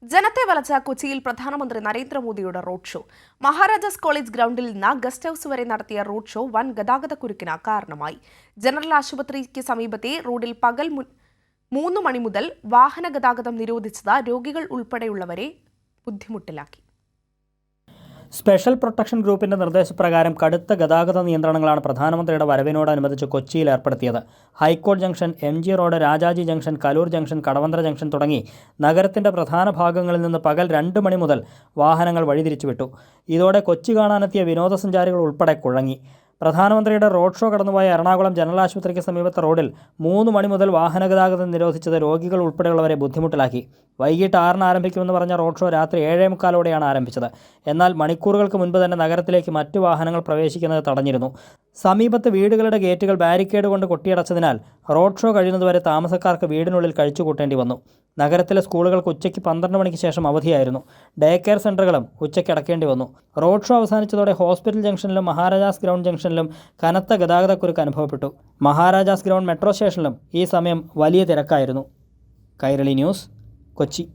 ജനത്തെ വലച്ച കൊച്ചിയിൽ പ്രധാനമന്ത്രി നരേന്ദ്രമോദിയുടെ റോഡ് ഷോ. മഹാരാജാസ് കോളേജ് ഗ്രൗണ്ടിൽ നിന്ന് ഗസ്റ്റ് ഹൌസ് വരെ നടത്തിയ റോഡ് ഷോ വൻ ഗതാഗതക്കുരുക്കിന് കാരണമായി. ജനറൽ ആശുപത്രിക്ക് സമീപത്തെ റോഡിൽ പകൽ 3 മണി മുതൽ വാഹന ഗതാഗതം നിരോധിച്ചത് രോഗികൾ ഉൾപ്പെടെയുള്ളവരെ ബുദ്ധിമുട്ടിലാക്കി. സ്പെഷ്യൽ പ്രൊട്ടക്ഷൻ ഗ്രൂപ്പിന്റെ നിർദ്ദേശപ്രകാരം കടുത്ത ഗതാഗത നിയന്ത്രണങ്ങളാണ് പ്രധാനമന്ത്രിയുടെ വരവിനോടനുബന്ധിച്ച് കൊച്ചിയിൽ ഏർപ്പെടുത്തിയത്. ഹൈക്കോടതി junction, MG road, Rajaji junction, Kaloor junction, Kadavanthra junction തുടങ്ങി നഗരത്തിന്റെ പ്രധാന ഭാഗങ്ങളിൽ നിന്ന് പകൽ 2 മണി മുതൽ വാഹനങ്ങൾ വഴിതിരിച്ചുവിട്ടു. ഇതോടെ കൊച്ചി കാണാനെത്തിയ വിനോദസഞ്ചാരികൾ ഉൾപ്പെടെ കുഴങ്ങി. പ്രധാനമന്ത്രിയുടെ റോഡ് ഷോ കടന്നുപോയ എറണാകുളം ജനറൽ ആശുപത്രിക്ക് സമീപത്തെ റോഡിൽ 3 മണി മുതൽ വാഹനഗതാഗതം നിരോധിച്ചത് രോഗികൾ ഉൾപ്പെടെയുള്ളവരെ ബുദ്ധിമുട്ടിലാക്കി. വൈകിട്ട് 6-ന് ആരംഭിക്കുമെന്ന് പറഞ്ഞ റോഡ് ഷോ രാത്രി 7:45-ഓടെയാണ് ആരംഭിച്ചത്. എന്നാൽ മണിക്കൂറുകൾക്ക് മുൻപ് തന്നെ നഗരത്തിലേക്ക് മറ്റു വാഹനങ്ങൾ പ്രവേശിക്കുന്നത് തടഞ്ഞിരുന്നു. സമീപത്ത് വീടുകളുടെ ഗേറ്റുകൾ ബാരിക്കേഡ് കൊണ്ട് കൊട്ടിയടച്ചതിനാൽ റോഡ് ഷോ കഴിയുന്നതുവരെ താമസക്കാർക്ക് വീടിനുള്ളിൽ കഴിച്ചുകൂട്ടേണ്ടി വന്നു. നഗരത്തിലെ സ്കൂളുകൾക്ക് ഉച്ചയ്ക്ക് 12 മണിക്ക് ശേഷം അവധിയായിരുന്നു. ഡേ കെയർ സെൻ്ററുകളും ഉച്ചയ്ക്ക് അടക്കേണ്ടി വന്നു. റോഡ് ഷോ അവസാനിച്ചതോടെ ഹോസ്പിറ്റൽ ജംഗ്ഷനിലും മഹാരാജാസ് ഗ്രൗണ്ട് ജംഗ്ഷനിലും കനത്ത ഗതാഗതക്കുരുക്ക് അനുഭവപ്പെട്ടു. മഹാരാജാസ് ഗ്രൗണ്ട് മെട്രോ സ്റ്റേഷനിലും ഈ സമയം വലിയ തിരക്കായിരുന്നു. കൈരളി ന്യൂസ്, കൊച്ചി.